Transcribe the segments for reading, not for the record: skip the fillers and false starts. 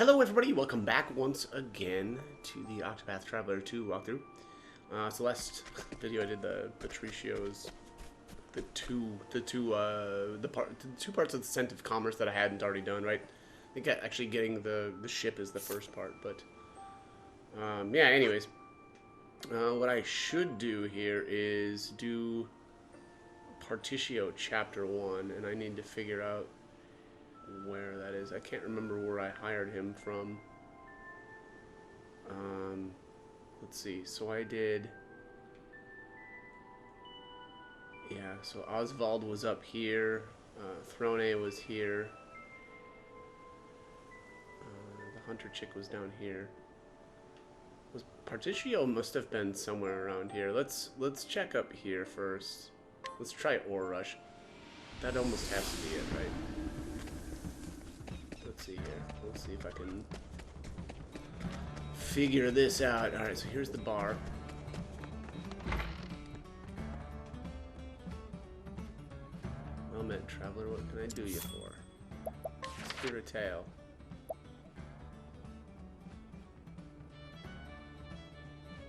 Hello everybody, welcome back once again to the Octopath Traveler 2 walkthrough. So last video I did the Patricio's, the two parts of the Scent of Commerce that I hadn't already done, right? I think actually getting the ship is the first part, but yeah, anyways. What I should do here is do Partitio Chapter 1, and I need to figure out where that is. I can't remember where I hired him from. Let's see. So I did. Yeah. So Oswald was up here. Throne was here. The hunter chick was down here. Was Partitio must have been somewhere around here. Let's check up here first. Let's try Ore Rush. That almost has to be it, right? Let's see here. Let's see if I can figure this out. Alright, so here's the bar. Well met, traveler. What can I do you for? Spear a tail.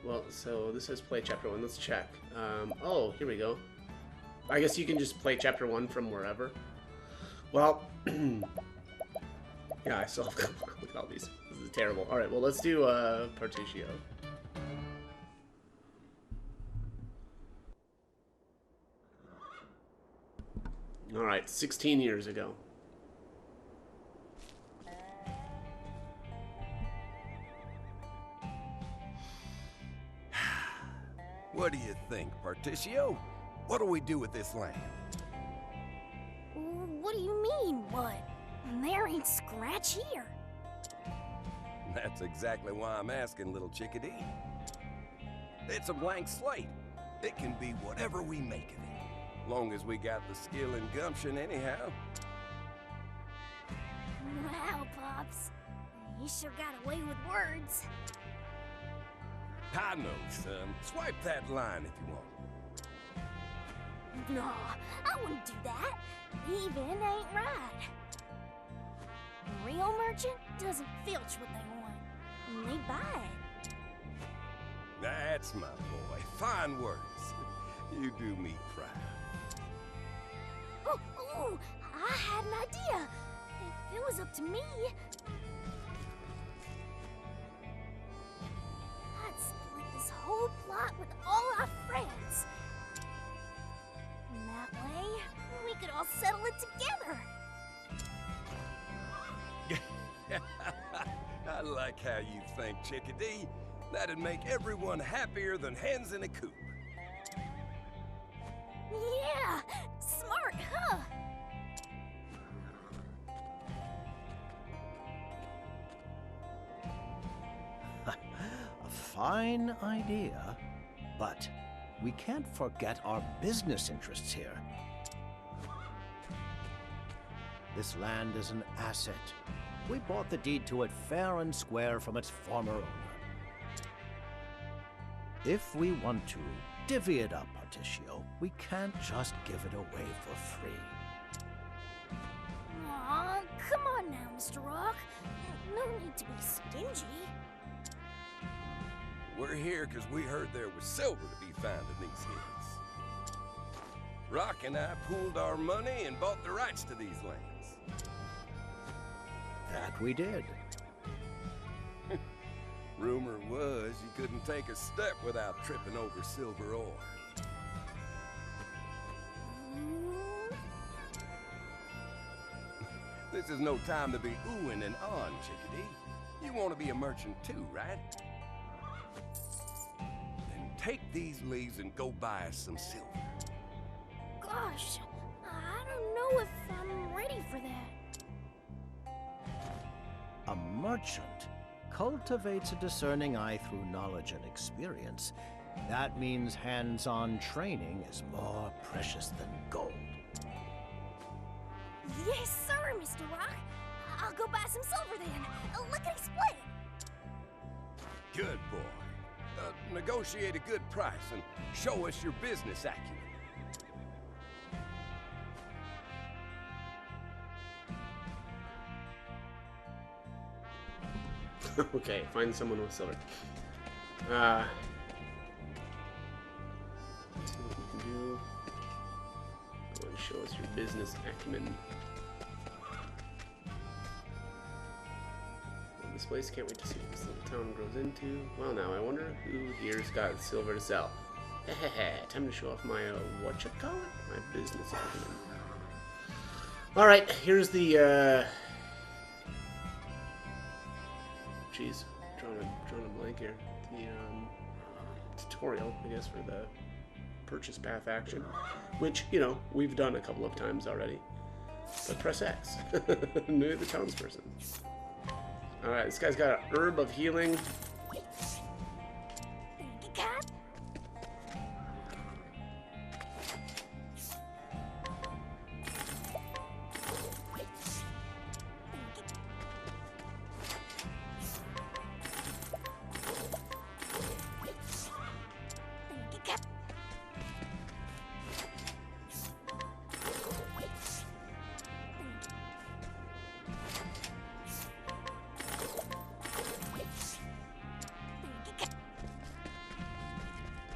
Well, so this says play chapter 1. Let's check. Oh, here we go. I guess you can just play chapter 1 from wherever. Well... Yeah, I still have to look at all these. This is terrible. Alright, well, let's do Partitio. Alright, 16 years ago. What do you think, Partitio? What do we do with this land? What do you mean, what? There ain't scratch here. That's exactly why I'm asking, little chickadee. It's a blank slate. It can be whatever we make of it. Long as we got the skill and gumption anyhow. Wow, Pops. You sure got away with words. I know, son. Swipe that line if you want. No, I wouldn't do that. Even ain't right. A real merchant doesn't filch what they want, and they buy it. That's my boy. Fine words. You do me proud. Oh, I had an idea. If it was up to me, I'd split this whole plot with all our friends. And that way, we could all settle it together. I like how you think, chickadee. That'd make everyone happier than hens in a coop. Yeah, smart, huh? A fine idea, but we can't forget our business interests here. This land is an asset. We bought the deed to it fair and square from its former owner. If we want to divvy it up, Partitio, we can't just give it away for free. Aw, come on now, Mr. Rock. No need to be stingy. We're here because we heard there was silver to be found in these hills. Rock and I pooled our money and bought the rights to these lands. That we did. Rumor was you couldn't take a step without tripping over silver ore. This is no time to be oohing and ahhing, chickadee. You want to be a merchant too, right? Then take these leaves and go buy us some silver. Gosh, I don't know if I'm ready for that. A merchant cultivates a discerning eye through knowledge and experience. That means hands-on training is more precious than gold. Yes, sir, Mr. Rock. I'll go buy some silver then. Lickety split. Good boy. Negotiate a good price and show us your business acumen. Okay, find someone with silver. Let's see what we can do. Go and show us your business acumen. This place, can't wait to see what this little town grows into. Well, now I wonder who here's got silver to sell. Time to show off my what you call it? My business acumen. All right, here's the jeez, drawing a blank here. The tutorial, I guess, for the purchase path action, which we've done a couple of times already. But press X. New the townsperson. Alright, this guy's got a herb of healing.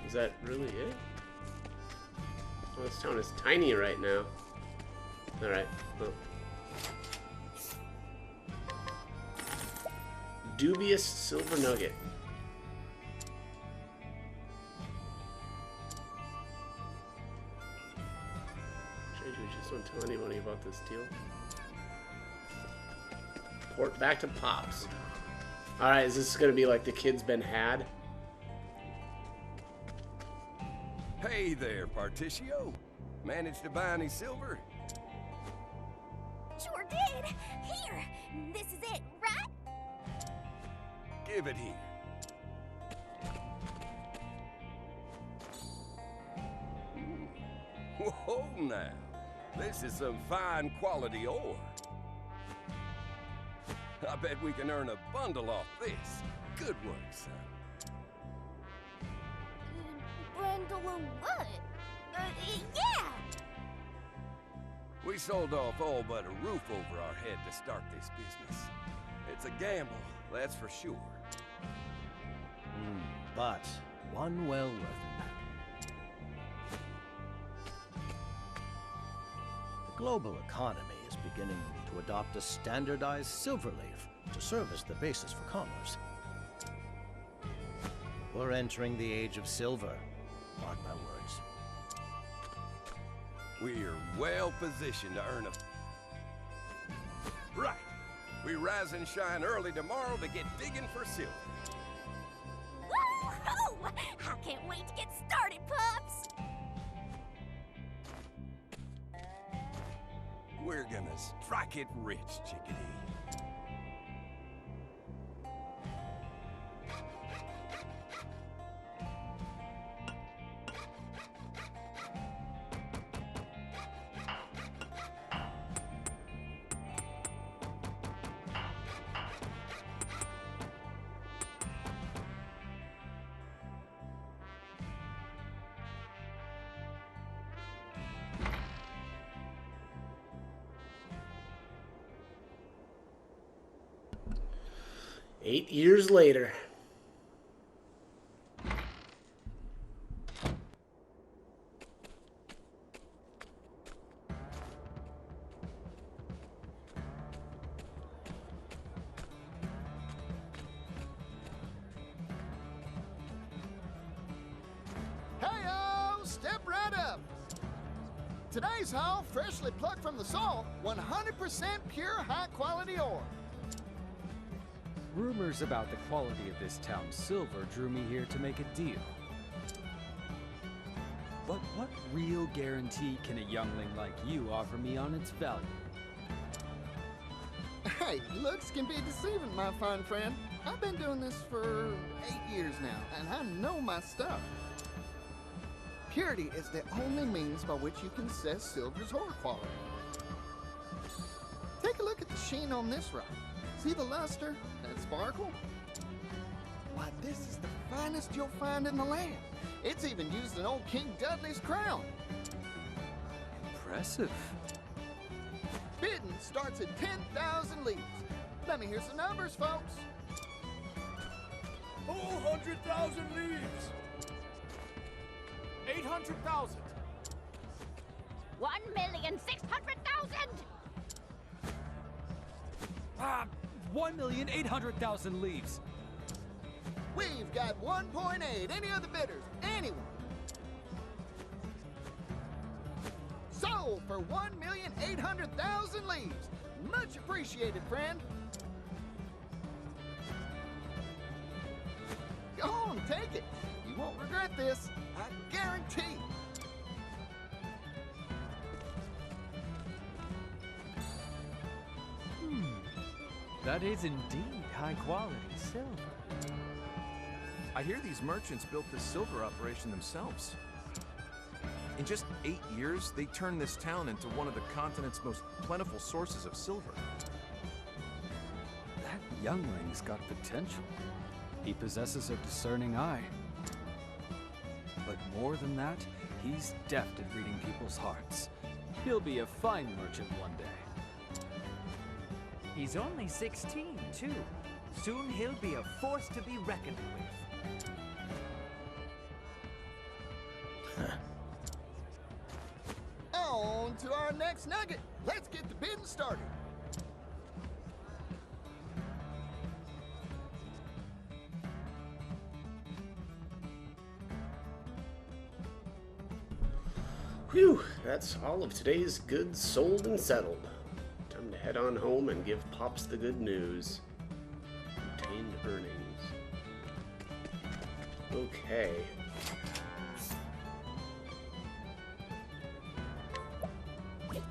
Is that really it? Oh, this town is tiny right now. Alright. Oh. Dubious silver nugget. Just don't tell anybody about this deal. Port back to Pops. Alright, is this gonna be like the kid's been had? Hey there, Partitio. Managed to buy any silver? Sure did. Here, this is it, right? Give it here. Whoa, now. This is some fine quality ore. I bet we can earn a bundle off this. Good work, son. Bundle of what? Yeah! We sold off all but a roof over our head to start this business. It's a gamble, that's for sure. But one well worth it. The global economy is beginning to adopt a standardized silver leaf to serve as the basis for commerce. We're entering the age of silver. Mark my words. We're well positioned to earn a... Right. We rise and shine early tomorrow to get digging for silver. Woo-hoo! I can't wait to get started, pups! We're gonna strike it rich, chickadee. 8 years later. Hey-o! Step right up! Today's haul, freshly plucked from the soil, 100% pure high-quality ore. Rumors about the quality of this town's silver drew me here to make a deal. But what real guarantee can a youngling like you offer me on its value? Hey, looks can be deceiving, my fine friend. I've been doing this for 8 years now, and I know my stuff. Purity is the only means by which you can assess silver's ore quality. Take a look at the sheen on this rock. See the luster, that sparkle? Why, this is the finest you'll find in the land. It's even used in old King Dudley's crown. Impressive. Bidding starts at 10,000 leaves. Let me hear some numbers, folks. 400,000 leaves. 800,000. 1,600,000! 1,800,000 leaves. We've got 1.8. Any other bidders? Anyone? Sold for 1,800,000 leaves. Much appreciated, friend. Go on, take it. You won't regret this. I guarantee. That is indeed high-quality silver. I hear these merchants built this silver operation themselves. In just 8 years, they turned this town into one of the continent's most plentiful sources of silver. That youngling's got potential. He possesses a discerning eye. But more than that, he's deft at reading people's hearts. He'll be a fine merchant one day. He's only 16, too. Soon he'll be a force to be reckoned with. On to our next nugget. Let's get the bidding started. Whew, that's all of today's goods sold and settled. Time to head on home and give Pops the good news. Retained earnings. Okay.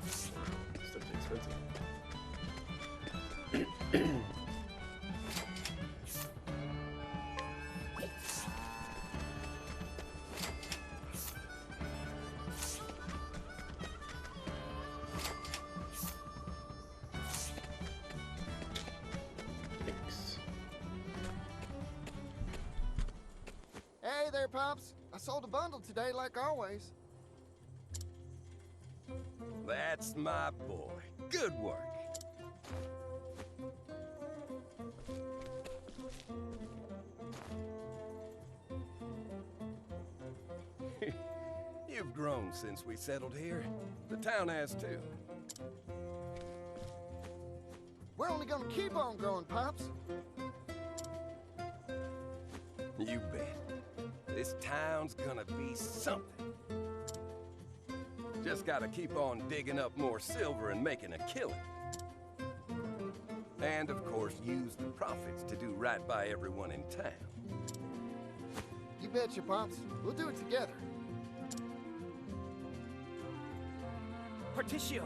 Stuff's expensive. Hey there, Pops. I sold a bundle today, like always. That's my boy. Good work. You've grown since we settled here. The town has too. We're only gonna keep on growing, Pops. You bet. This town's gonna be something. Just gotta keep on digging up more silver and making a killing. And of course, use the profits to do right by everyone in town. You betcha, Pops. We'll do it together. Partitio!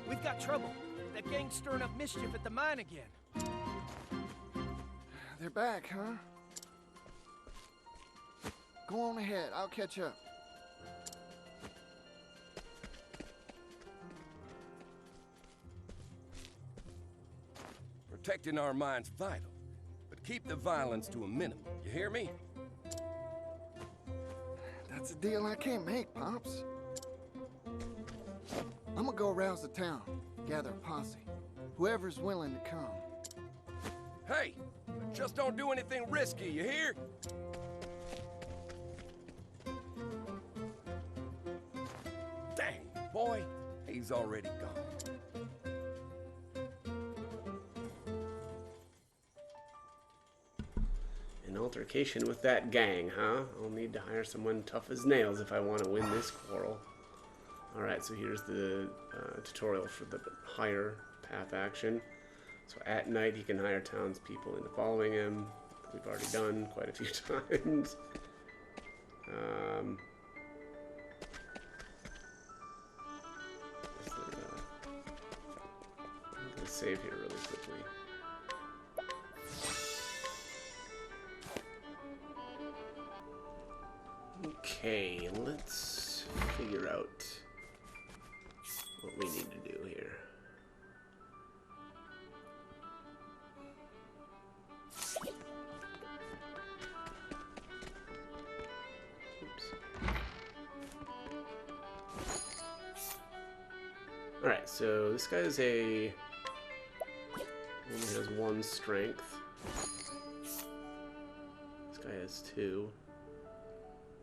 We've got trouble. That gang's stirring up mischief at the mine again. They're back, huh? Go on ahead. I'll catch up. Protecting our mine's vital, but keep the violence to a minimum. You hear me? That's a deal I can't make, Pops. I'm gonna go arouse the town, gather a posse. Whoever's willing to come. Hey, just don't do anything risky, you hear? Dang, boy, he's already gone. An altercation with that gang, huh? I'll need to hire someone tough as nails if I want to win this quarrel. Alright, so here's the tutorial for the hire path action. So at night he can hire townspeople into following him. We've already done quite a few times. I'm going to save here really quickly. Okay, let's figure out what we need to do here. Alright, so this guy is a Only has 1 strength. This guy has 2.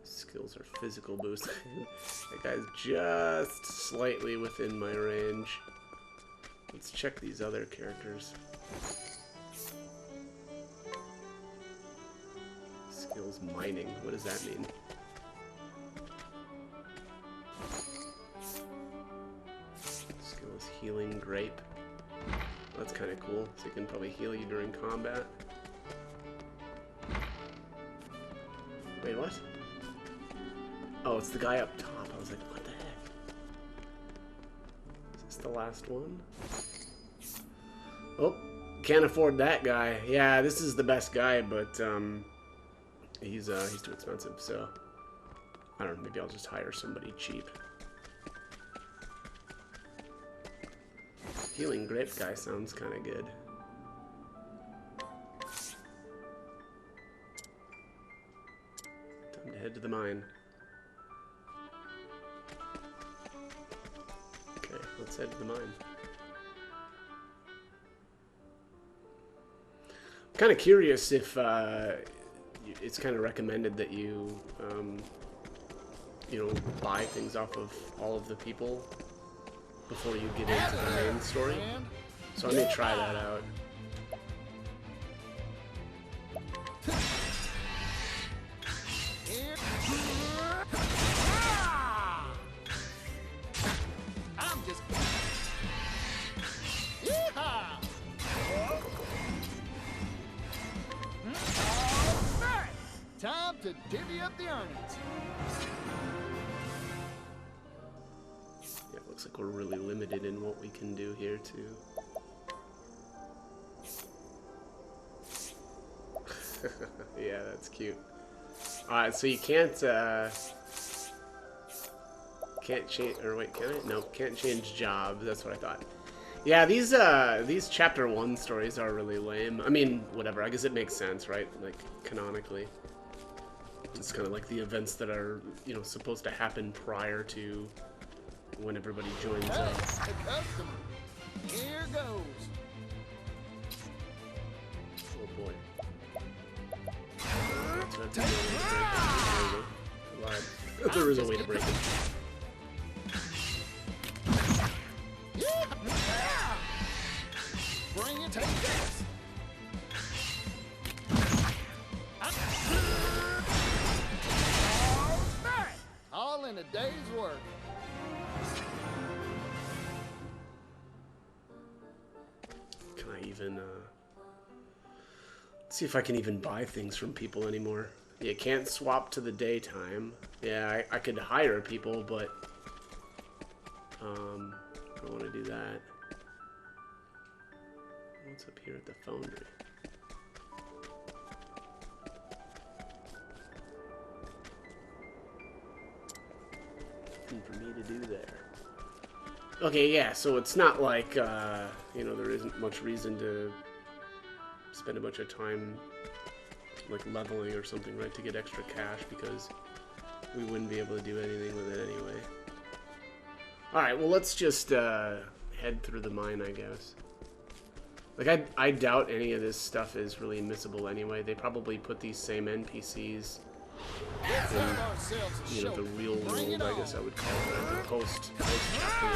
Skills are physical boost. That guy's just slightly within my range. Let's check these other characters. Skills mining. What does that mean? Skill is healing grape. That's kind of cool. So you can probably heal you during combat. Wait, what? Oh, it's the guy up top. I was like, what the heck? Is this the last one? Oh, can't afford that guy. Yeah, this is the best guy, but he's too expensive. So I don't know. Maybe I'll just hire somebody cheap. Healing grape guy sounds kind of good. Time to head to the mine. Okay, let's head to the mine. I'm kind of curious if it's kind of recommended that you, you know, buy things off of all of the people before you get into the main story. So I may try that out. I'm just... Time to divvy up the earnings. Yeah, it looks like we're really limited in what we can do here too. Yeah, that's cute. Alright, so you can't change, or wait, can I? Nope, can't change jobs. That's what I thought. Yeah, these chapter 1 stories are really lame. I mean, whatever. I guess it makes sense, right? Like canonically, it's kind of like the events that are, you know, supposed to happen prior to when everybody joins Hey, up. the customer. Here goes. Oh boy. There is a way to break it. Bring it, take this. All in a day's work. Can I even, let's see if I can even buy things from people anymore. You can't swap to the daytime. Yeah, I could hire people, but, I don't want to do that. What's up here at the foundry? Nothing for me to do there. Okay, yeah, so it's not like, you know, there isn't much reason to spend a bunch of time, like, leveling or something, right, to get extra cash, because we wouldn't be able to do anything with it anyway. Alright, well, let's just, head through the mine, I guess. Like, I doubt any of this stuff is really missable anyway. They probably put these same NPCs in, you know, the real world, I guess I would call it, right? The post chapter 1.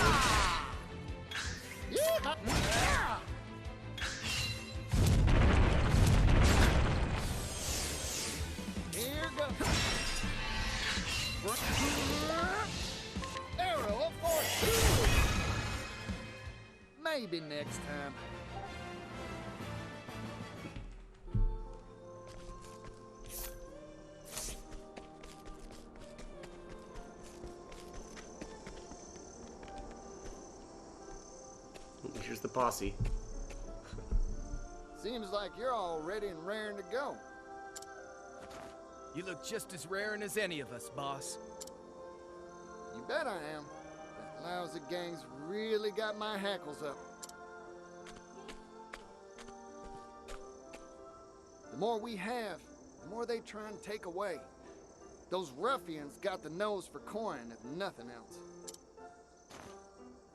Here goes. Arrow of fortune. Maybe next time. Here's the posse. Seems like you're all ready and raring to go. You look just as raring as any of us, boss. You bet I am. That lousy gang's really got my hackles up. The more we have, the more they try and take away. Those ruffians got the nose for coin, if nothing else.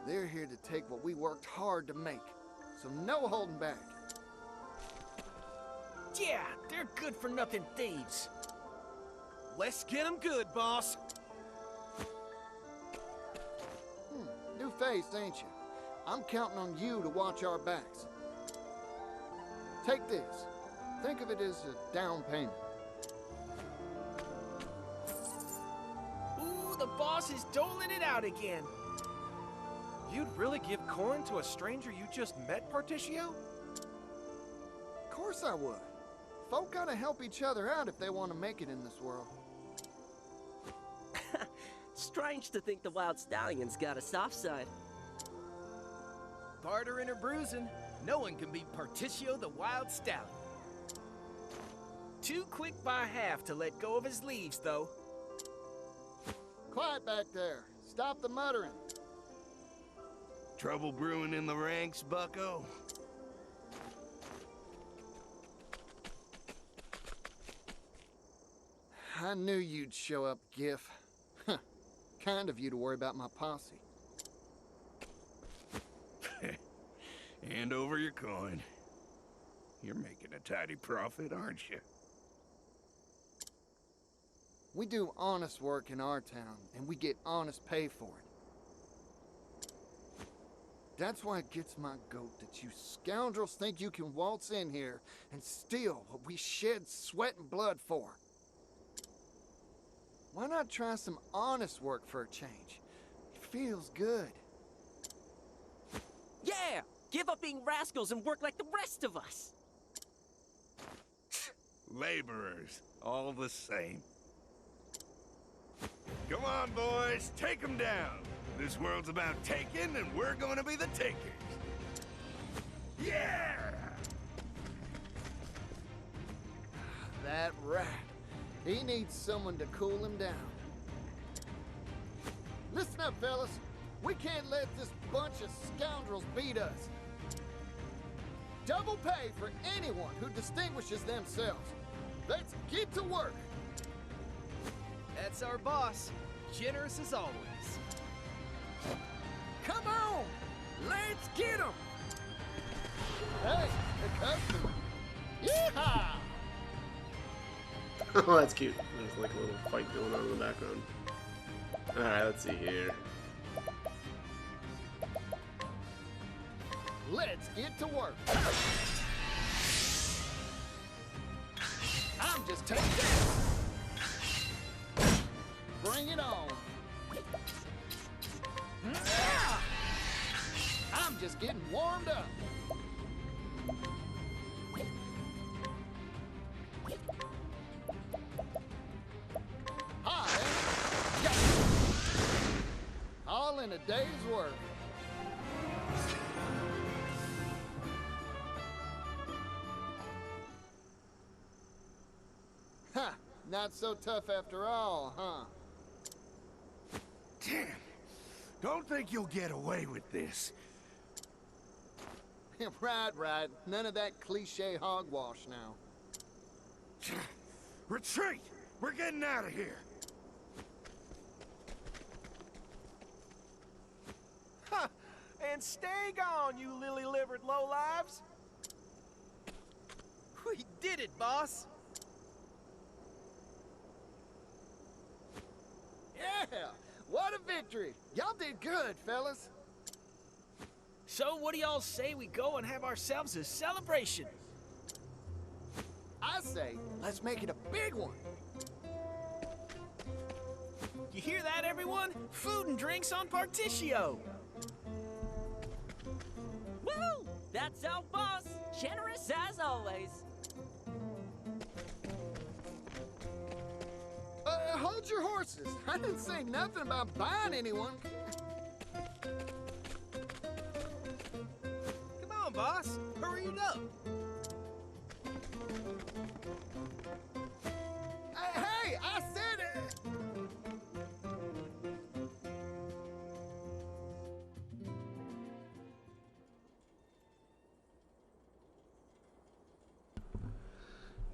They're here to take what we worked hard to make, so no holding back. Yeah, they're good-for-nothing thieves. Let's get them good, boss. New face, ain't you? I'm counting on you to watch our backs. Take this. Think of it as a down payment. Ooh, the boss is doling it out again. You'd really give coin to a stranger you just met, Partitio? Of course I would. Folk gotta help each other out if they want to make it in this world. Strange to think the Wild Stallion's got a soft side. Bartering or bruising, no one can beat Partitio the Wild Stallion. Too quick by half to let go of his leaves, though. Quiet back there. Stop the muttering. Trouble brewing in the ranks, bucko? I knew you'd show up, Gif. Kind of you to worry about my posse. Hand over your coin. You're making a tidy profit, aren't you? We do honest work in our town, and we get honest pay for it. That's why it gets my goat that you scoundrels think you can waltz in here and steal what we shed sweat and blood for. Why not try some honest work for a change? It feels good. Yeah! Give up being rascals and work like the rest of us! Laborers, all the same. Come on, boys, take them down. This world's about taking, and we're gonna be the takers. Yeah! That rat. He needs someone to cool him down. Listen up, fellas. We can't let this bunch of scoundrels beat us. Double pay for anyone who distinguishes themselves. Let's get to work. That's our boss. Generous as always. Come on! Let's get them! Hey, the customer. Yeehaw! Oh, that's cute. There's like a little fight going on in the background. Alright, let's see here. Let's get to work. I'm just taking this. Bring it on. I'm just getting warmed up. Hi. All in a day's work. Ha! Not so tough after all, huh? Damn. Don't think you'll get away with this. Right. None of that cliche hogwash now. Retreat! We're getting out of here. Ha! And stay gone, you lily-livered lowlives! We did it, boss! Yeah! What a victory! Y'all did good, fellas. So what do y'all say we go and have ourselves a celebration? I say, let's make it a big one. You hear that, everyone? Food and drinks on Partitio! Woo! That's our boss! Generous as always! Hold your horses. I didn't say nothing about buying anyone. Come on, boss! Hurry it up! Hey, I said it!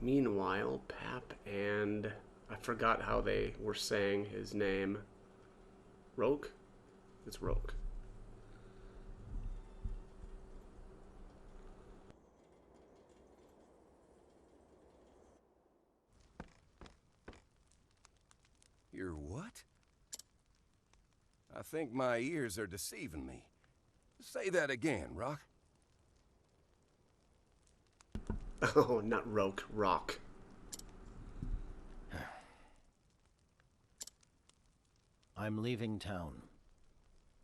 Meanwhile, Pap and... I forgot how they were saying his name. Roke? It's Roke. I think my ears are deceiving me. Say that again, Rock. Oh, not Roke, Rock. I'm leaving town.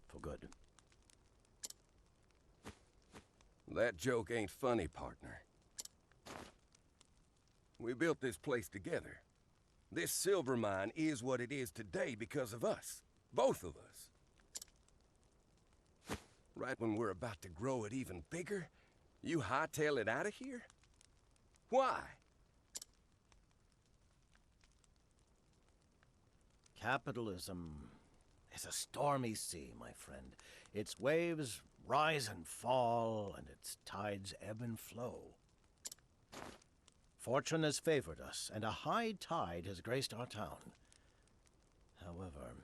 For good. That joke ain't funny, partner. We built this place together. This silver mine is what it is today because of us. Both of us. Right when we're about to grow it even bigger, you hightail it out of here? Why? Capitalism is a stormy sea, my friend. Its waves rise and fall, and its tides ebb and flow. Fortune has favored us, and a high tide has graced our town. However,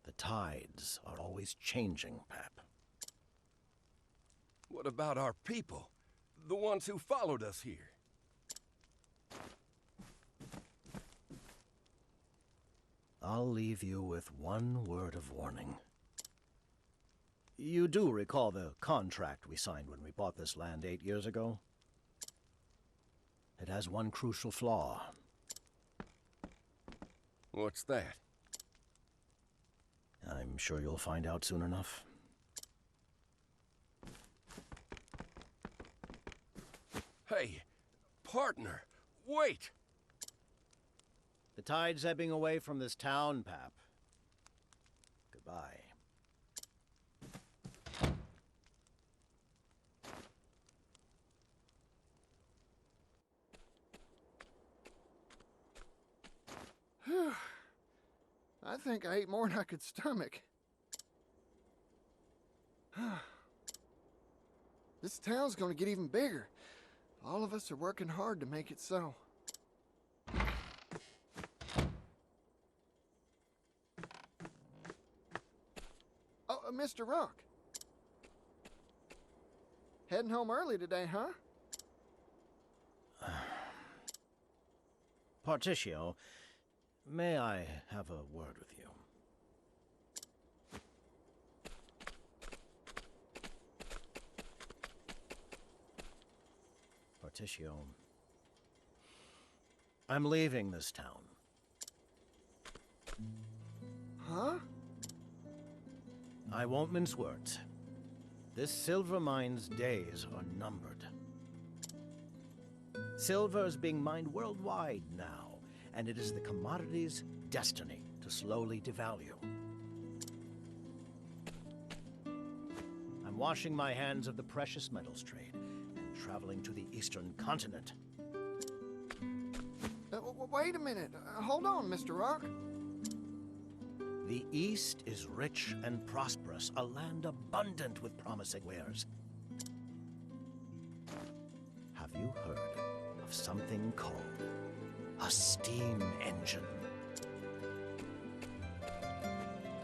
the tides are always changing, Pap. What about our people? The ones who followed us here? I'll leave you with one word of warning. You do recall the contract we signed when we bought this land 8 years ago? It has one crucial flaw. What's that? I'm sure you'll find out soon enough. Hey, partner, wait! The tide's ebbing away from this town, Pap. Goodbye. I think I ate more than I could stomach. This town's gonna get even bigger. All of us are working hard to make it so. Oh, Mr. Rock. Heading home early today, huh? Partitio, may I have a word with you? Partitio, I'm leaving this town. Huh? I won't mince words. This silver mine's days are numbered. Silver is being mined worldwide now, and it is the commodity's destiny to slowly devalue. I'm washing my hands of the precious metals trade and traveling to the eastern continent. Wait a minute. Hold on, Mr. Rock. The East is rich and prosperous, a land abundant with promising wares. Have you heard of something called a steam engine?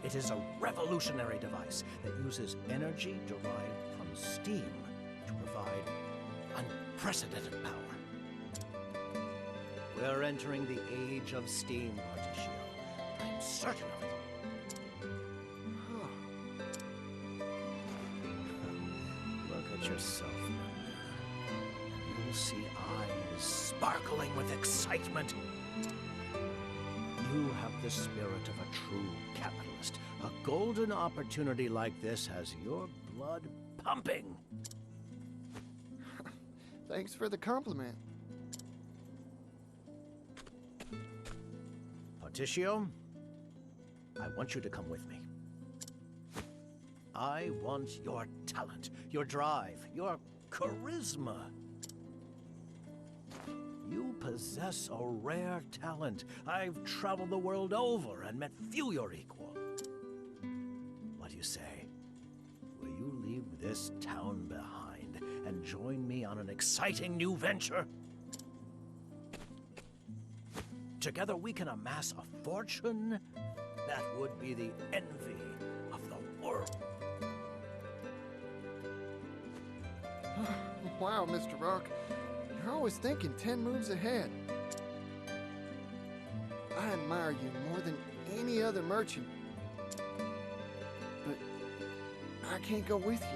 It is a revolutionary device that uses energy derived from steam to provide unprecedented power. We're entering the age of steam, Partitio. I'm certain of it. Look at yourself in the mirror. You'll see eyes sparkling with excitement. You have the spirit of a true capitalist. A golden opportunity like this has your blood pumping. Thanks for the compliment. Partitio, I want you to come with me. I want your talent, your drive, your charisma. You possess a rare talent. I've traveled the world over and met few your equal. What do you say? Will you leave this town behind and join me on an exciting new venture? Together we can amass a fortune that would be the envy of the world. Wow, Mr. Rock. You're always thinking 10 moves ahead. I admire you more than any other merchant. But I can't go with you.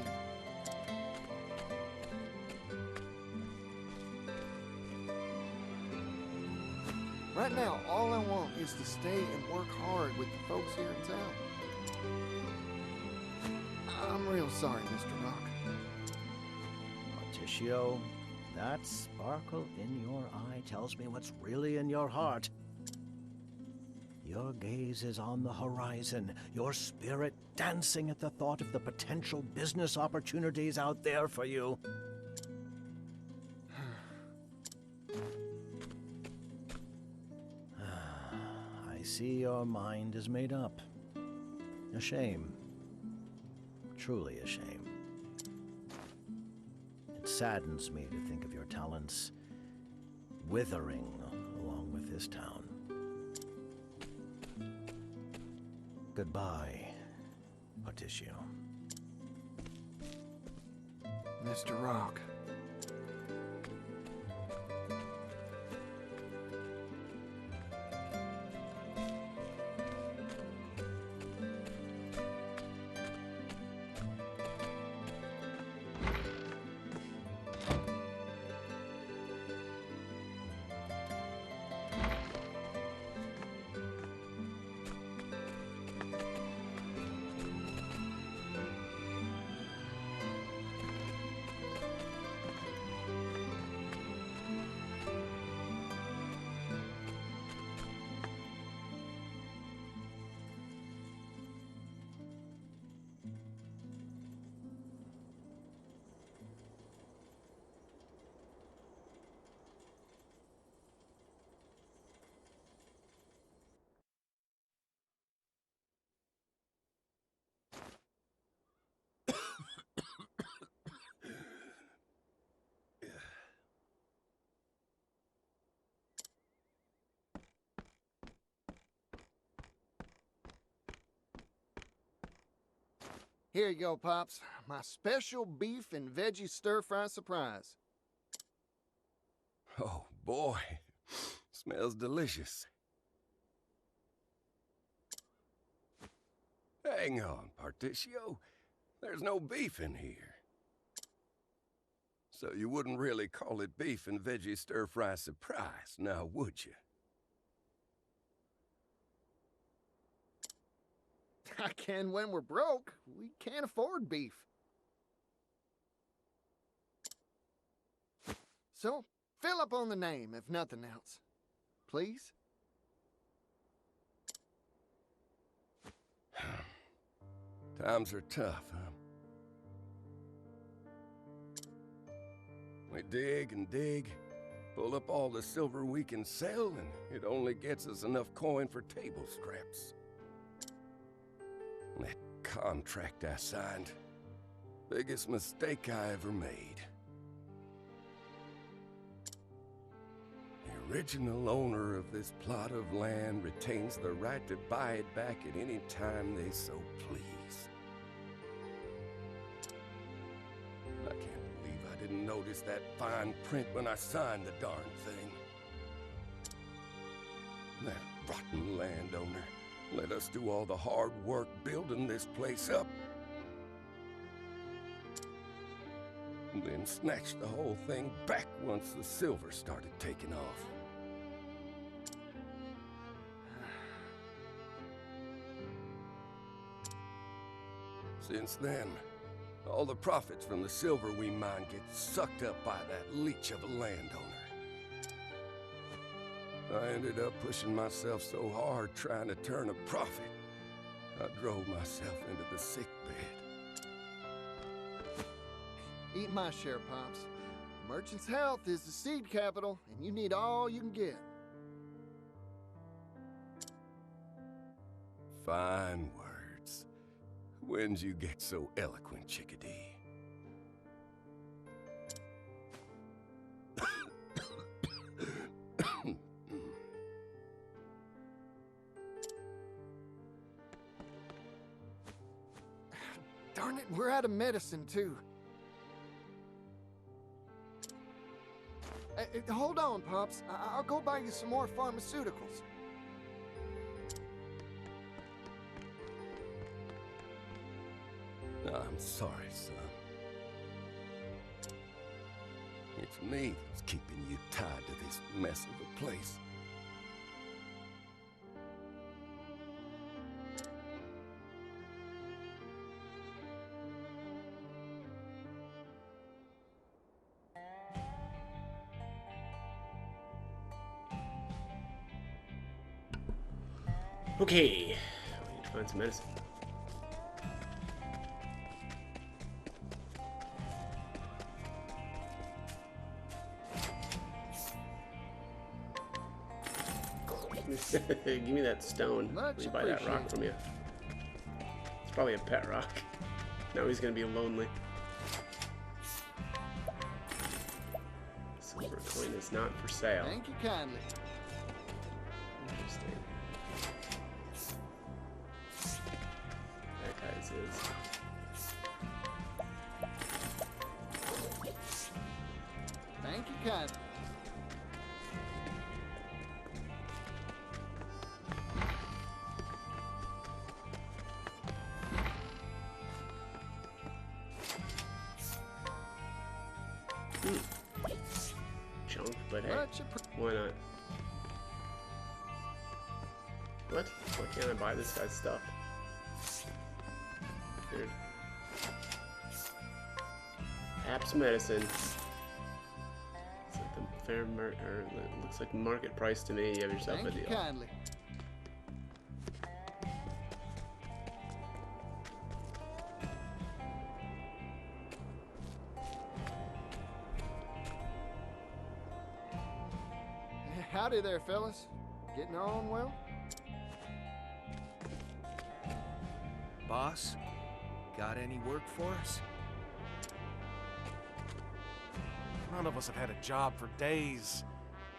Right now, all I want is to stay and work hard with the folks here in town. I'm real sorry, Mr. Rock. Partitio, that sparkle in your eye tells me what's really in your heart. Your gaze is on the horizon, your spirit dancing at the thought of the potential business opportunities out there for you. I see your mind is made up. A shame. Truly a shame. It saddens me to think of your talents withering along with this town. Goodbye, Partitio. Mr. Rock. Here you go, Pops. My special beef and veggie stir-fry surprise. Oh, boy. Smells delicious. Hang on, Partitio. There's no beef in here. So you wouldn't really call it beef and veggie stir-fry surprise, now would you? I can when we're broke. We can't afford beef. So, fill up on the name, if nothing else. Please? Times are tough, huh? We dig and dig, pull up all the silver we can sell, and it only gets us enough coin for table scraps. That contract I signed, biggest mistake I ever made. The original owner of this plot of land retains the right to buy it back at any time they so please. I can't believe I didn't notice that fine print when I signed the darn thing. That rotten landowner let us do all the hard work building this place up. And then snatched the whole thing back once the silver started taking off. Since then, all the profits from the silver we mine get sucked up by that leech of a landowner. I ended up pushing myself so hard trying to turn a profit, I drove myself into the sick bed. Eat my share, Pops. Merchant's health is the seed capital, and you need all you can get. Fine words. When'd you get so eloquent, Chickadee? Darn it, we're out of medicine, too. Hold on, Pops. I'll go buy you some more pharmaceuticals. I'm sorry, son. It's me that's keeping you tied to this mess of a place. Okay, we need to find some medicine. Give me that stone. Let me buy that rock from you. It's probably a pet rock. Now he's gonna be lonely. Silver coin is not for sale. Thank you kindly. Interesting. That guy's is. Thank you kindly. Junk, but hey, why not? What? Why can't I buy this guy's stuff? Weird. Apps medicine. It's like the fair or it looks like market price to me. You have yourself a deal. Thank you kindly. Howdy there, fellas. Getting on well? Boss, got any work for us? None of us have had a job for days.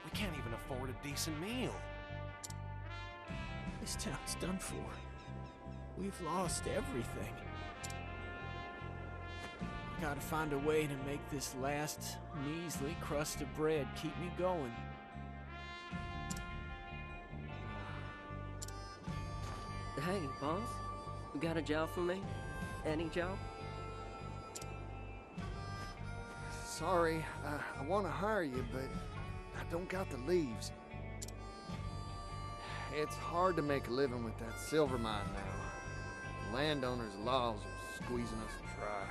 We can't even afford a decent meal. This town's done for. We've lost everything. I gotta find a way to make this last measly crust of bread keep me going. Hey, boss. You got a job for me? Any job? Sorry, I want to hire you, but I don't got the leaves. It's hard to make a living with that silver mine now. The landowners' laws are squeezing us dry.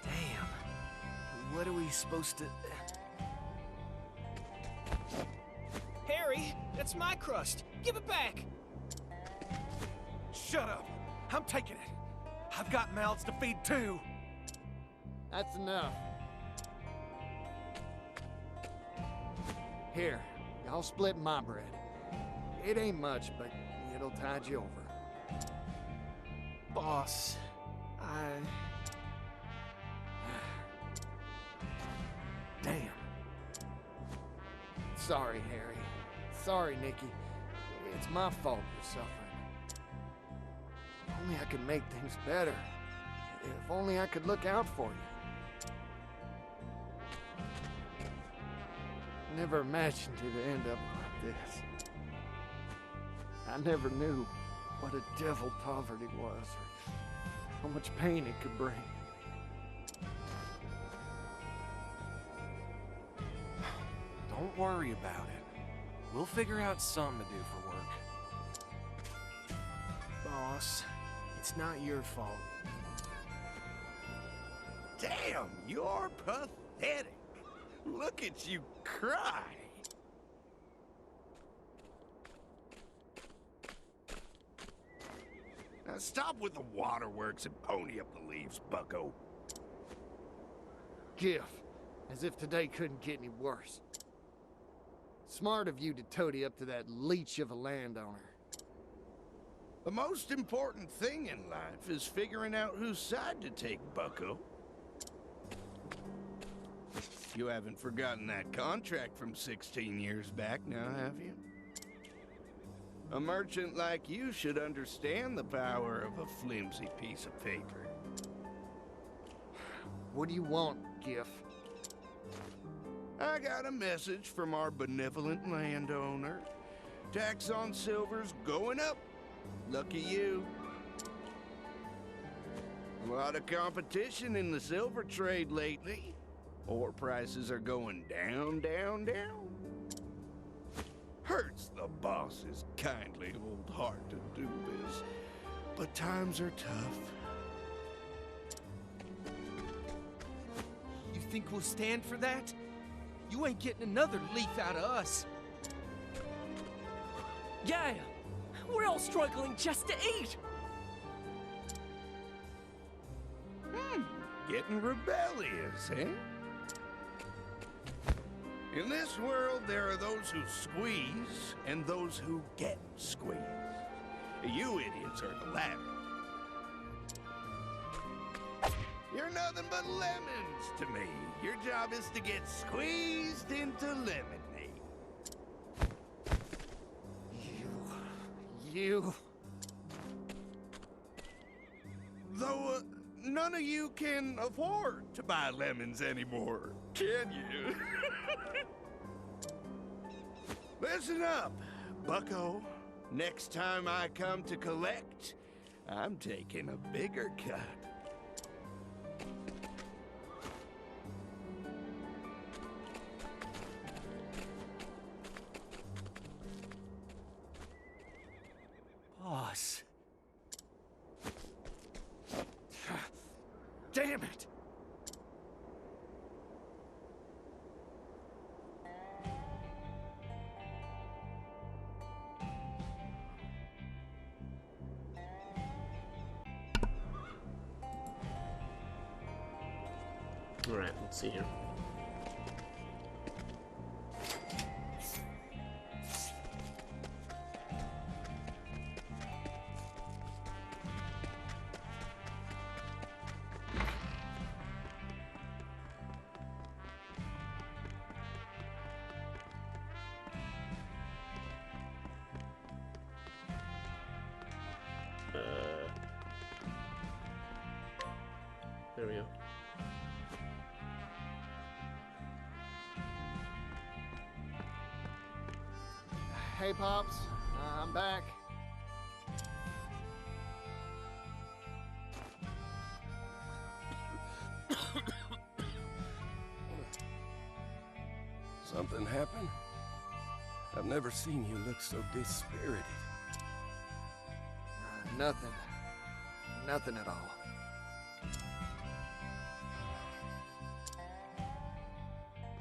Damn. What are we supposed to... Harry, that's my crust. Give it back. Shut up! I'm taking it. I've got mouths to feed too. That's enough. Here, y'all split my bread. It ain't much, but it'll tide you over. Boss, Damn. Sorry, Harry. Sorry, Nikki. It's my fault you're suffering. If only I could make things better. If only I could look out for you. Never imagined it'd end up like this. I never knew what a devil poverty was, or how much pain it could bring. Don't worry about it. We'll figure out something to do for work. boss, it's not your fault. Damn, you're pathetic. Look at you cry. Now stop with the waterworks and pony up the leaves, bucko. Gif, as if today couldn't get any worse. Smart of you to toady up to that leech of a landowner. The most important thing in life is figuring out whose side to take, bucko. You haven't forgotten that contract from 16 years back now, have you? A merchant like you should understand the power of a flimsy piece of paper. What do you want, Gif? I got a message from our benevolent landowner. Tax on silver's going up. Lucky you. A lot of competition in the silver trade lately. Ore prices are going down, down, down. Hurts the boss's kindly old heart to do this, but times are tough. You think we'll stand for that? You ain't getting another leaf out of us. Yeah, we're all struggling just to eat. Getting rebellious, eh? In this world, there are those who squeeze and those who get squeezed. You idiots are the latter. You're nothing but lemons to me. Your job is to get squeezed into lemonade. You... Though, none of you can afford to buy lemons anymore, can you? Listen up, bucko. Next time I come to collect, I'm taking a bigger cut. Boss. Damn it! All right, let's see here. There we go. Hey, Pops. I'm back. Something happened? I've never seen you look so dispirited. Nothing. Nothing at all.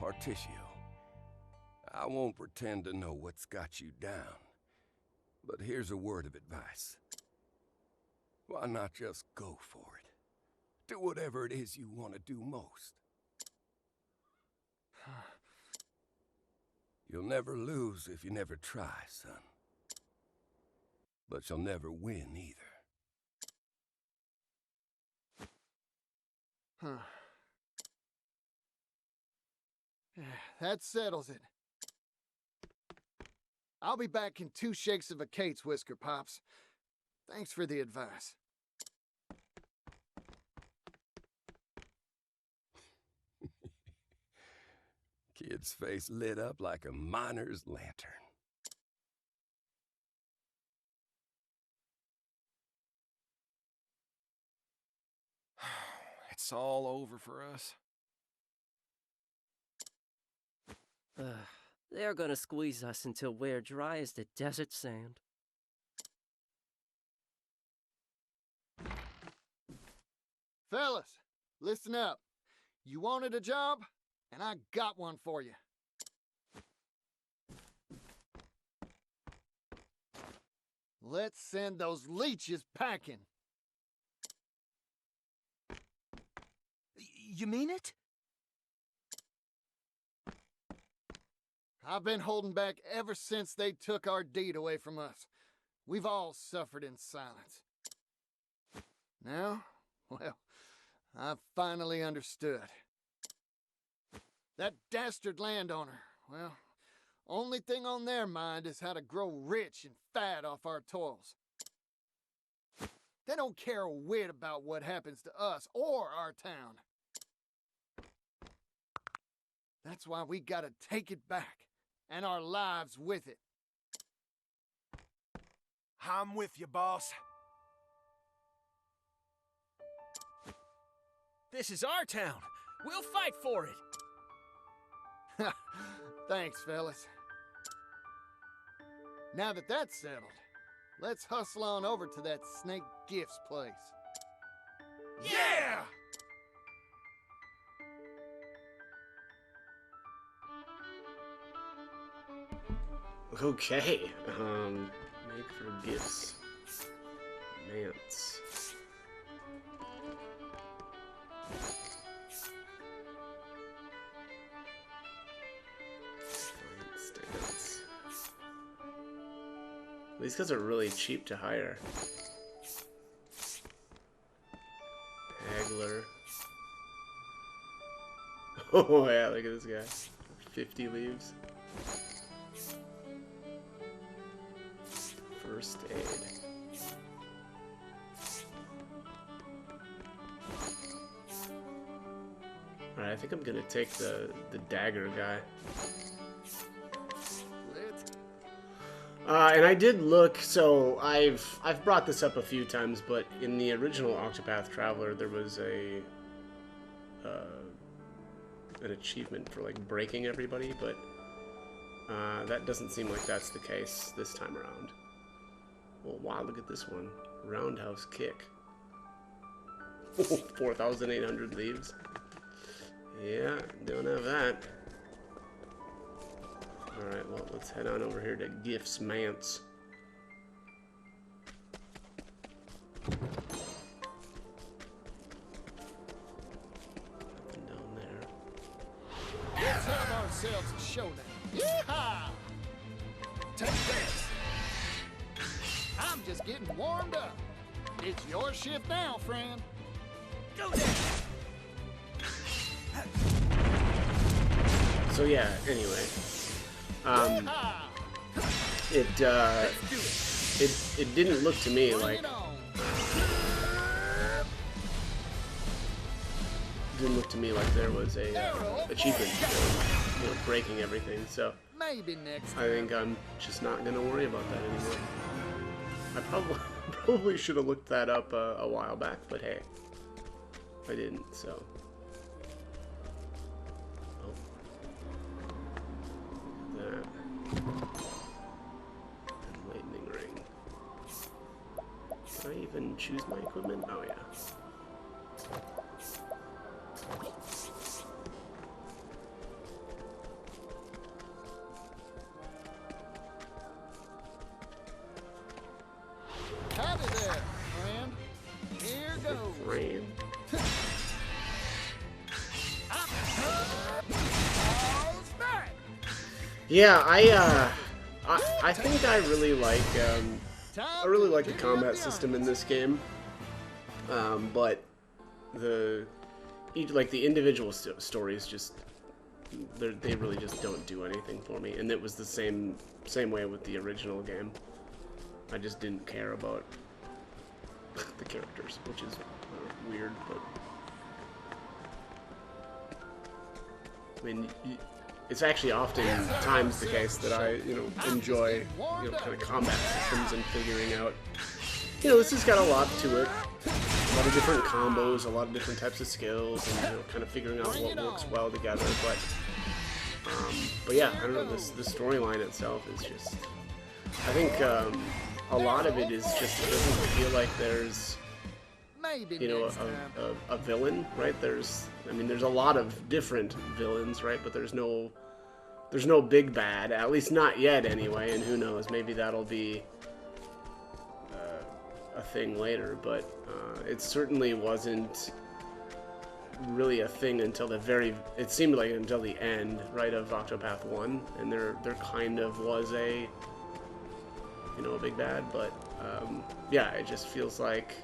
Partitio, I won't pretend to know what's got you down, but here's a word of advice. Why not just go for it? Do whatever it is you want to do most. You'll never lose if you never try, son. But you'll never win either. Huh. That settles it. I'll be back in 2 shakes of a cate's whisker, Pops. Thanks for the advice. Kid's face lit up like a miner's lantern. It's all over for us. They're gonna squeeze us until we're dry as the desert sand. Fellas, listen up. You wanted a job, and I got one for you. Let's send those leeches packing. You mean it? I've been holding back ever since they took our deed away from us. We've all suffered in silence. Now, well, I've finally understood. That dastard landowner, well, only thing on their mind is how to grow rich and fat off our toils. They don't care a whit about what happens to us or our town. That's why we gotta take it back, and our lives with it. I'm with you, boss. This is our town. We'll fight for it. Thanks, fellas. Now that that's settled, let's hustle on over to that Snake Gifts place. Yeah! Okay. Make for gifts. Mance. Stance. These guys are really cheap to hire. Haggler. Oh yeah, look at this guy. 50 leaves. First aid. Alright, I think I'm gonna take the dagger guy. And I did look, so I've brought this up a few times, but in the original Octopath Traveler there was an achievement for like breaking everybody, but that doesn't seem like that's the case this time around. Oh wow, look at this one. Roundhouse kick. Oh, 4,800 leaves. Yeah, don't have that. Alright, well, let's head on over here to Gifts Mance. Nothing down there. Let's have ourselves a showdown. Yeehaw! Take this! I'm just getting warmed up. It's your shift now, friend. Go down! So yeah, anyway. It didn't look to me like there was a achievement for, you know, breaking everything. So maybe next I think I'm just not gonna worry about that anymore. I probably should have looked that up a while back, but hey, I didn't. So. And lightning ring. Can I even choose my equipment? Oh yeah. Howdy there, friend. Here goes. Friend. Yeah, I think I really like the combat system in this game, but the individual stories just they really just don't do anything for me, and it was the same way with the original game. I just didn't care about the characters, which is weird, but I mean. It's actually oftentimes the case that I, enjoy, kind of combat systems and figuring out, this has got a lot to it. A lot of different combos, a lot of different types of skills, and, kind of figuring out what works well together. But yeah, I don't know, the storyline itself is just, I think a lot of it is just, it doesn't feel like there's, a villain, right? There's a lot of different villains, right? But there's no big bad, at least not yet anyway, and who knows, maybe that'll be a thing later, but it certainly wasn't really a thing until it seemed like until the end, right, of Octopath 1, and there kind of was a big bad, but yeah, it just feels like,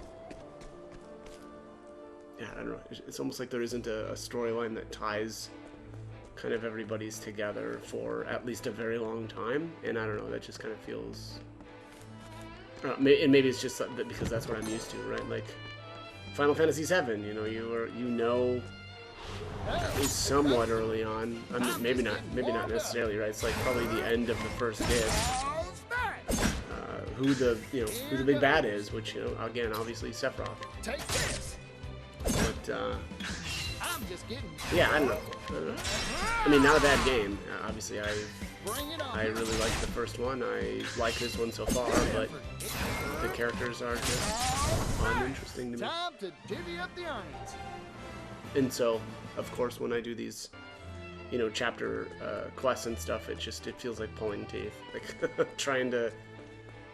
yeah, I don't know, it's almost like there isn't a storyline that ties kind of everybody's together for at least a very long time, and I don't know, that just kind of feels, and maybe it's just because that's what I'm used to, right? Like Final Fantasy VII, you at least somewhat early on. I mean, maybe not necessarily, right? It's like probably the end of the first disc. Who the big bad is, which again, obviously Sephiroth. But I'm just getting. Yeah, I don't know. I mean, not a bad game. Obviously, Bring it on. I really liked the first one. I like this one so far, but the characters are just uninteresting to me. Time to divvy up the earnings. And so, of course, when I do these, you know, chapter quests and stuff, it feels like pulling teeth, like trying to,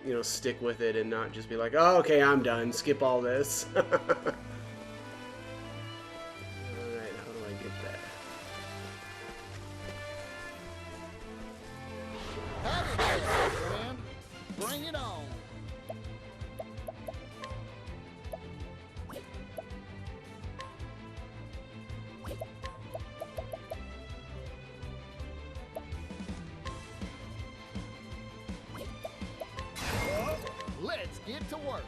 you know, stick with it and not just be like, oh, okay, I'm done. Skip all this. All right, how do I get there? Howdy there, friend. Bring it on. Let's get to work.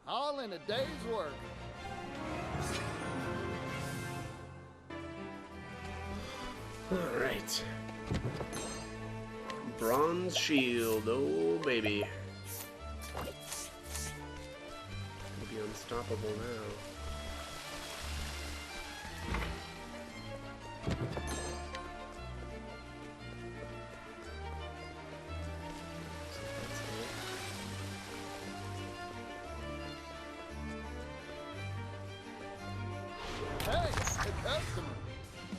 All in a day's work. All right. Bronze shield, oh baby. It'll be unstoppable now. Hey, the customer.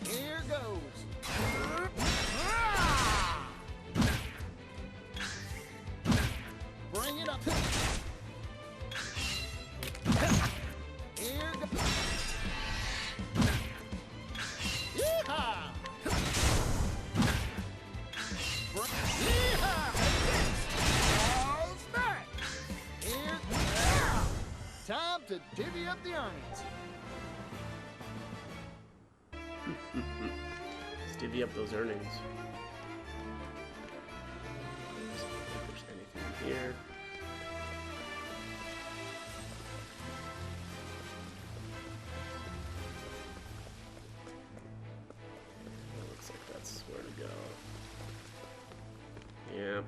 Here goes. Bring it up. Here goes. Yeehaw! Yeehaw! All smack! Here. Time to divvy up the earnings. Let's divvy up those earnings. See if there's anything here. Looks like that's where to go. Yeah.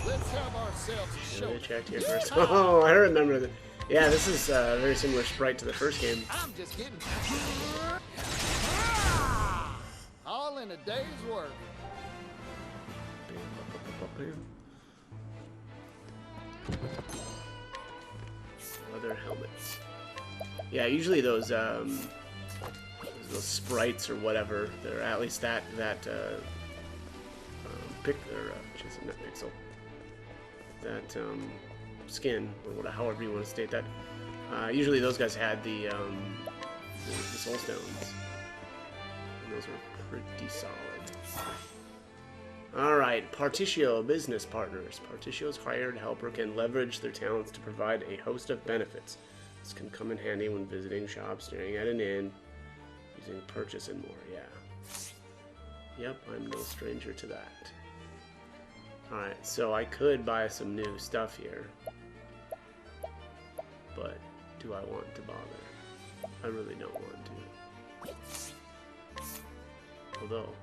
Let's have ourselves a Should show. have checked here first. Oh, I remember that. Yeah, this is a very similar sprite to the first game. I'm just getting. All in a day's work. Leather helmets. Yeah, usually those sprites or whatever, they're at least that not pixel, that skin or whatever, however you want to state that. Usually those guys had the soul stones, and those were pretty solid. Alright, Partitio business partners. Partitio's hired helper can leverage their talents to provide a host of benefits. This can come in handy when visiting shops, staying at an inn, using purchase and more, yeah. Yep, I'm no stranger to that. Alright, so I could buy some new stuff here. But do I want to bother? I really don't want to. Although...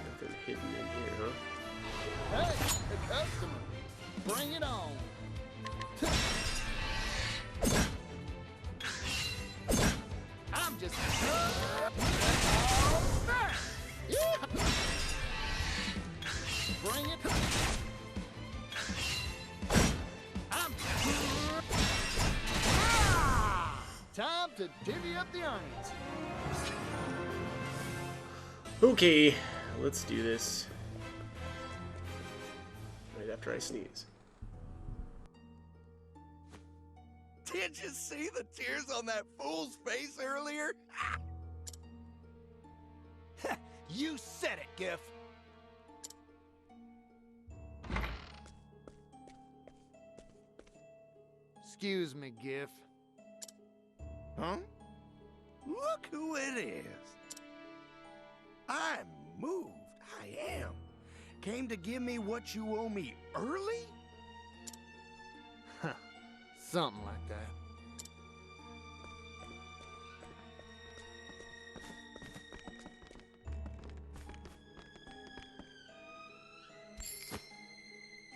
Nothing hidden in here, huh? Hey, the customer. Bring it on. I'm just. Yeah. Bring it. I'm. Time to divvy up the earnings. Okay, let's do this. Right after I sneeze. Did you see the tears on that fool's face earlier? You said it, Giff. Excuse me, Giff. Huh? Look who it is. I'm moved. I am. Came to give me what you owe me early? Something like that.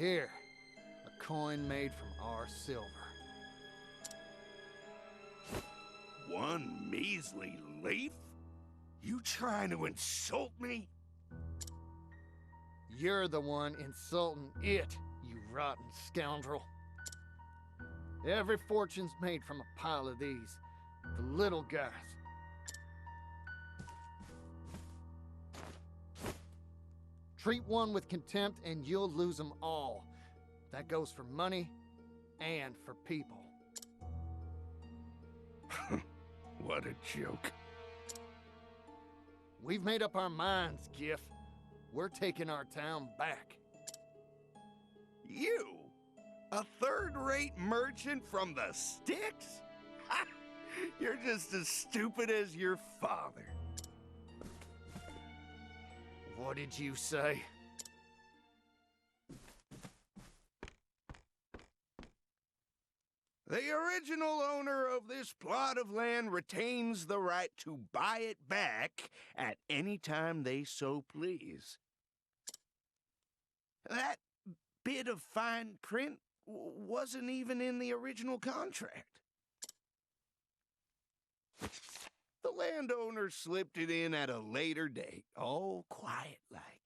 Here, a coin made from our silver. One measly leaf? You trying to insult me? You're the one insulting it, you rotten scoundrel. Every fortune's made from a pile of these. The little guys. Treat one with contempt and you'll lose them all. That goes for money and for people. What a joke. We've made up our minds, Giff. We're taking our town back. You? A third-rate merchant from the sticks? Ha! You're just as stupid as your father. What did you say? The original owner of this plot of land retains the right to buy it back at any time they so please. That bit of fine print wasn't even in the original contract. The landowner slipped it in at a later date, all quiet-like.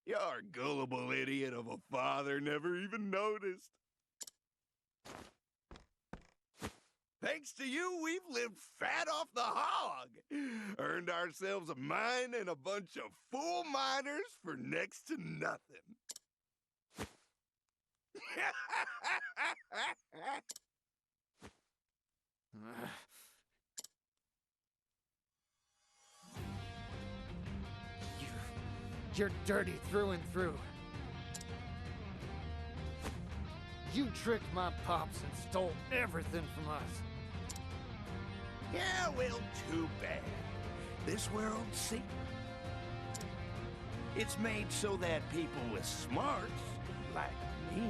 Your gullible idiot of a father never even noticed. Thanks to you, we've lived fat off the hog. Earned ourselves a mine and a bunch of fool miners for next to nothing. You're dirty through and through. You tricked my pops and stole everything from us. Yeah, well, too bad. This world's secret. It's made so that people with smarts, like me,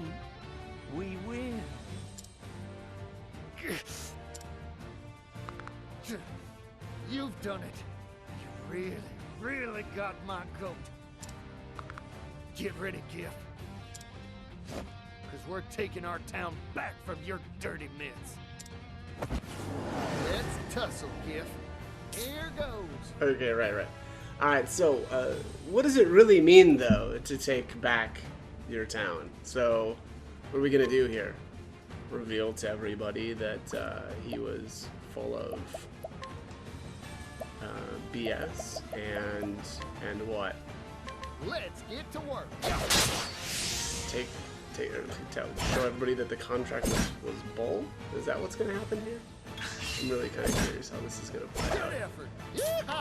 we win. You've done it. You really got my goat. Get ready, Giff. Because we're taking our town back from your dirty mitts. Let's tussle, Giff. Here goes. Okay, right. Alright, so, what does it really mean, though, to take back your town? So, what are we gonna do here? Reveal to everybody that he was full of BS and what? Let's get to work. Show everybody that the contract was bull? Is that what's gonna happen here? I'm really kind of curious how this is gonna play out.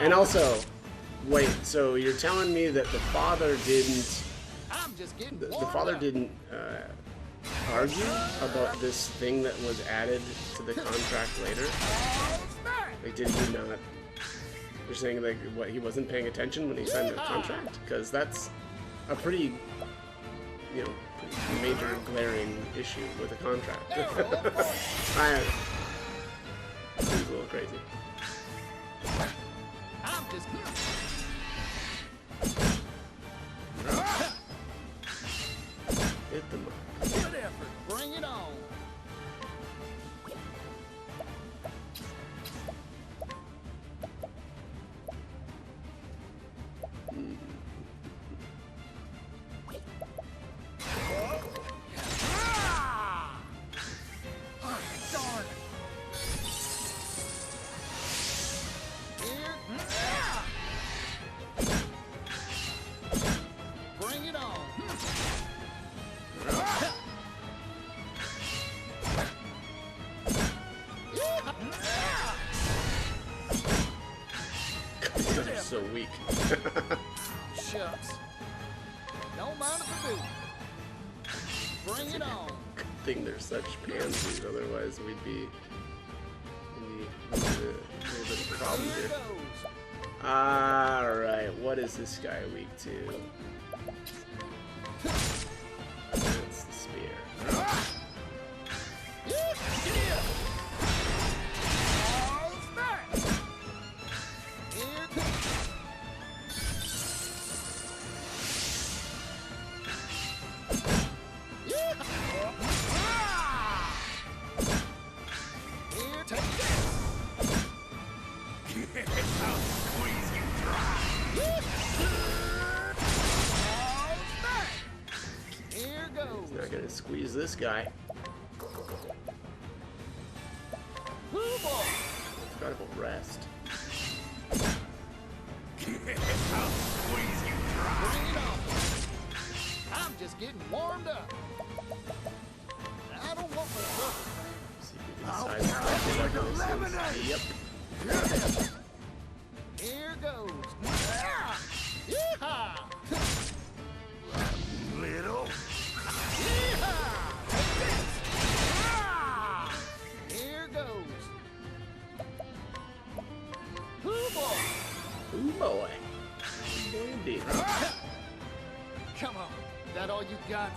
And also, wait, so you're telling me that the father didn't argue about this thing that was added to the contract later? Like, did he not? You're saying, like, what, he wasn't paying attention when he signed the contract? Because that's a pretty, pretty major glaring issue with a contract. Seems a little crazy. I'm just Hit the mark. good effort. Bring it on. So weak. Shucks. Don't mind if I do. Bring it on. Good thing they're such pansies, otherwise we'd be in a little bit of a problem here. Alright, what is this guy weak to? That's the spear. squeeze this guy. Incredible rest. I'll squeeze you dry. Bring it on. I'm just getting warmed up. I don't want my trouble. See if we can sidestep it like this. Yep. Here goes. Yeehaw! Little. Yeehaw! Here goes. Hoo boy! Ooh boy. Boy indeed. Come on. That all you got?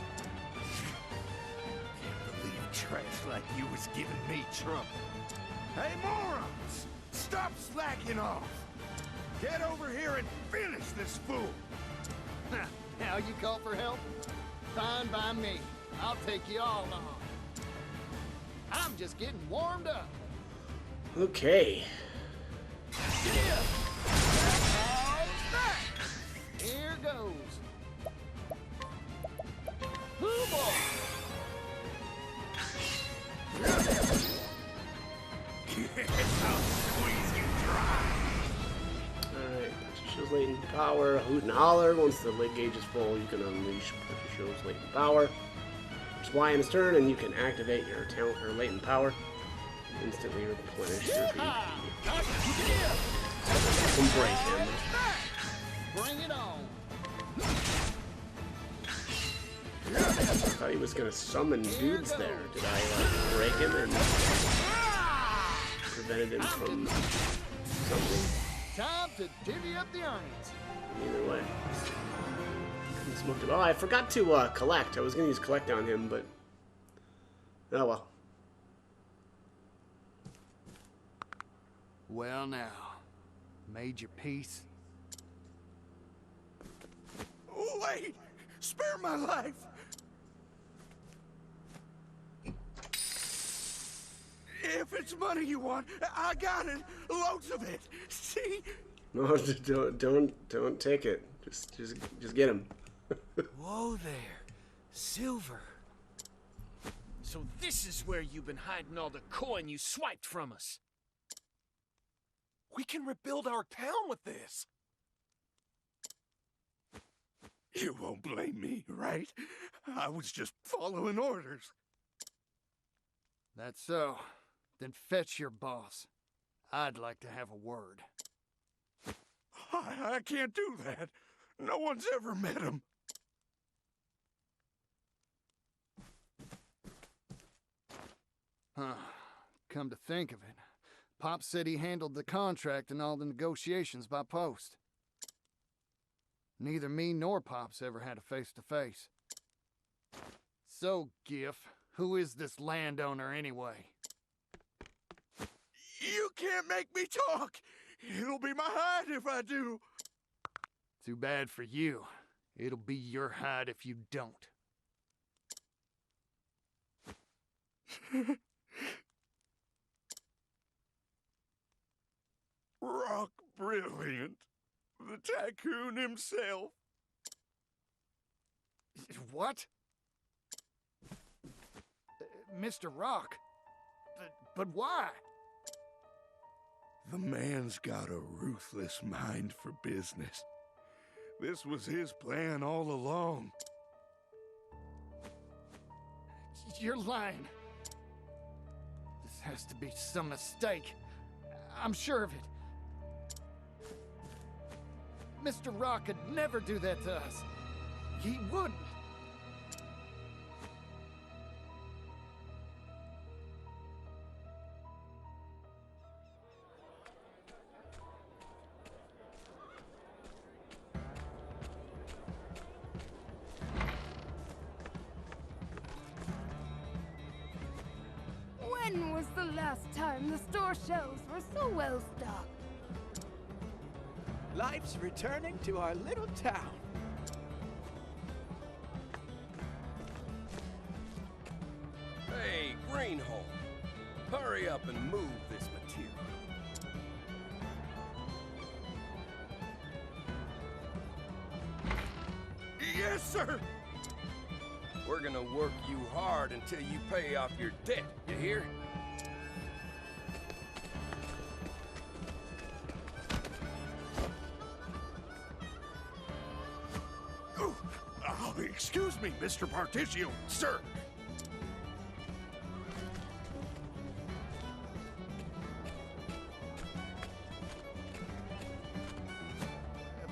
Can't believe trash like you was giving me trouble. Hey, morons! Stop slacking off! Get over here and finish this fool! Now you call for help? Fine by me. I'll take you all on. I'm just getting warmed up. Okay. Yeah. Here goes. Hoo boy! I'll squeeze you dry! Alright, Partitio's latent power. Hoot and holler. Once the leg gauge is full, you can unleash Partitio's latent power. Press Y in his turn, and you can activate your talent or latent power. Instantly replenish your BP. Can break him. Bring it on. I thought he was gonna summon dudes there. Did I like break him and prevented him from something? Time to divvy up the earnings. Either way. Smoked it. Oh, I forgot to collect. I was gonna use collect on him, but oh well. Well now, made your peace? Wait! Spare my life! If it's money you want, I got it. Loads of it. See? No, don't take it. Just get him. Whoa there. Silver. So this is where you've been hiding all the coin you swiped from us. We can rebuild our town with this. You won't blame me, right? I was just following orders. That's so. Then fetch your boss. I'd like to have a word. I can't do that. No one's ever met him. Huh. Come to think of it, Pop said he handled the contract and all the negotiations by post. Neither me nor Pop's ever had a face-to-face. So, Giff, who is this landowner anyway? You can't make me talk! It'll be my hide if I do! Too bad for you. It'll be your hide if you don't. Rock Brilliant. The tycoon himself. What? Mr. Rock? But why? The man's got a ruthless mind for business. This was his plan all along. You're lying. This has to be some mistake. I'm sure of it. Mr. Rock could never do that to us. He wouldn't. When was the last time the store shelves were so well stocked? Life's returning to our little town. Hey, Greenhole. Hurry up and move this material. Yes, sir! We're gonna work you hard until you pay off your debt, you hear? Excuse me, Mr. Partitio, sir.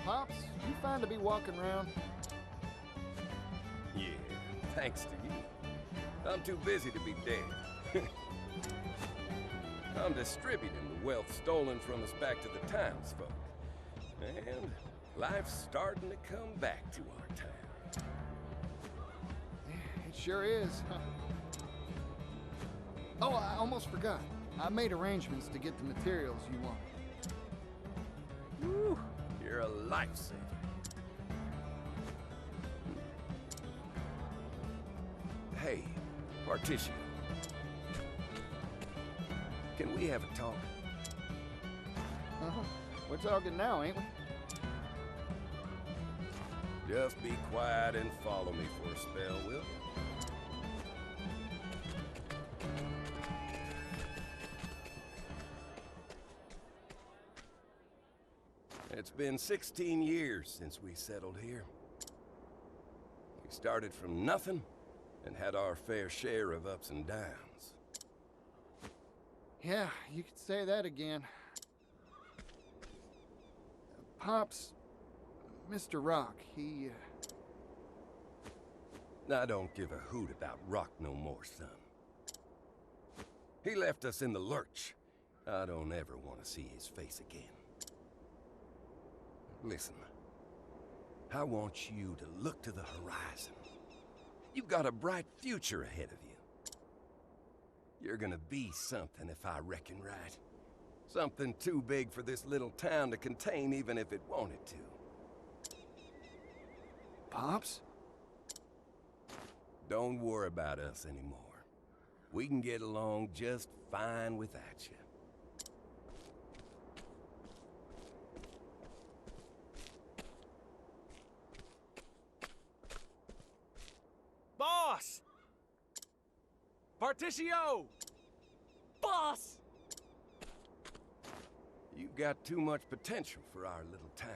Pops, you fine to be walking around? Yeah, thanks to you. I'm too busy to be dead. I'm distributing the wealth stolen from us back to the townsfolk. And life's starting to come back to our town. It sure is. Oh, I almost forgot. I made arrangements to get the materials you want. Woo, you're a lifesaver. Hey, Partitio. Can we have a talk? Uh-huh. We're talking now, ain't we? Just be quiet and follow me for a spell, will you? It's been 16 years since we settled here. We started from nothing and had our fair share of ups and downs. Yeah, you could say that again. Pops, Mr. Rock, he... I don't give a hoot about Rock no more, son. He left us in the lurch. I don't ever want to see his face again. Listen, I want you to look to the horizon. You've got a bright future ahead of you. You're gonna be something, if I reckon right. Something too big for this little town to contain, even if it wanted to. Pops? Don't worry about us anymore. We can get along just fine without you. Boss! Partitio! Boss! You've got too much potential for our little town.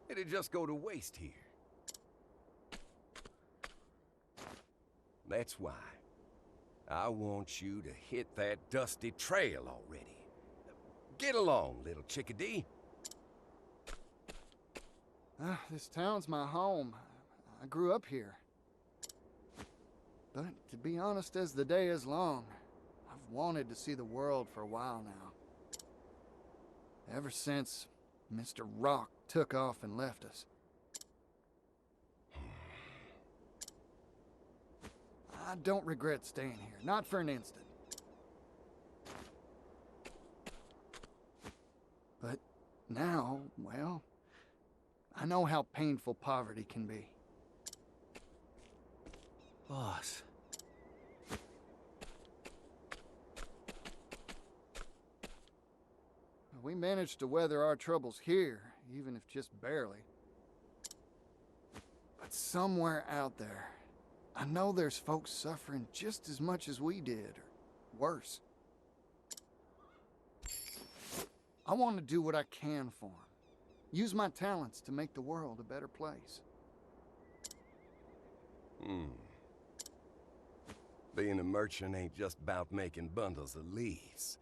It'd just go to waste here. That's why I want you to hit that dusty trail already. Get along, little chickadee. This town's my home. I grew up here. But to be honest, as the day is long, I've wanted to see the world for a while now. Ever since Mr. Rock took off and left us. I don't regret staying here, not for an instant. But now, well, I know how painful poverty can be. Boss. We managed to weather our troubles here, even if just barely. But somewhere out there, I know there's folks suffering just as much as we did, or worse. I want to do what I can for them. Use my talents to make the world a better place. Being a merchant ain't just about making bundles of leaves.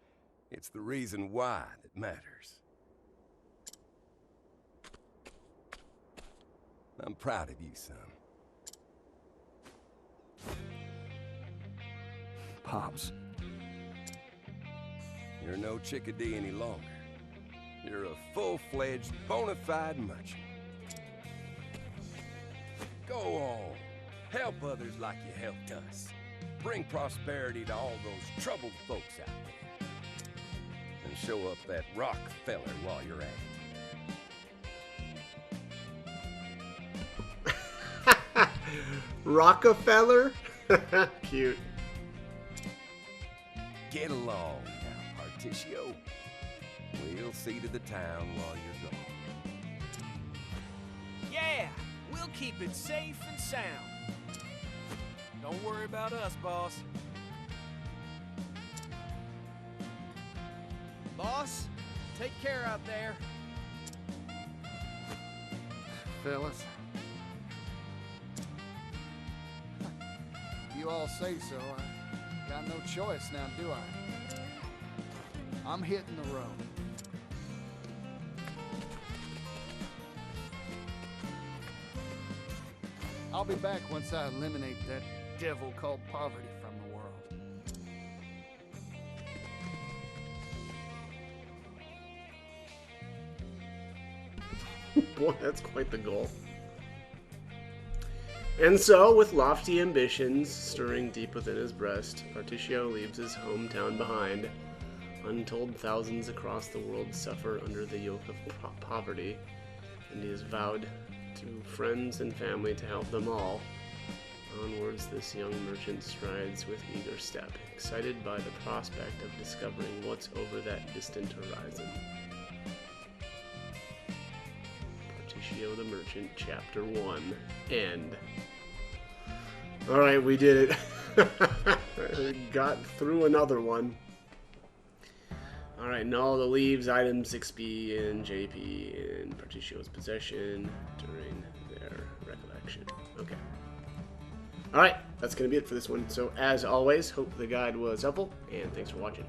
It's the reason why that matters. I'm proud of you, son. Pops. You're no chickadee any longer. You're a full-fledged, bona fide merchant. Go on. Help others like you helped us. Bring prosperity to all those troubled folks out there. And show up that Rockefeller while you're at it. Rockefeller? Cute. Get along now, Partitio. We'll see to the town while you're gone. Yeah! We'll keep it safe and sound. Don't worry about us, boss. Boss, take care out there. Fellas. You all say so. I got no choice now, do I? I'm hitting the road. I'll be back once I eliminate that devil called poverty from the world. Boy, that's quite the goal. And so, with lofty ambitions stirring deep within his breast, Partitio leaves his hometown behind. Untold thousands across the world suffer under the yoke of poverty, and he has vowed to friends and family to help them all. Onwards, this young merchant strides with eager step, excited by the prospect of discovering what's over that distant horizon. Partitio the Merchant, Chapter 1, End. Alright, we did it. We got through another one. Alright, and all the leaves, items 6B and JP in Partitio's possession during their recollection. Okay. Alright, that's going to be it for this one. So, as always, hope the guide was helpful, and thanks for watching.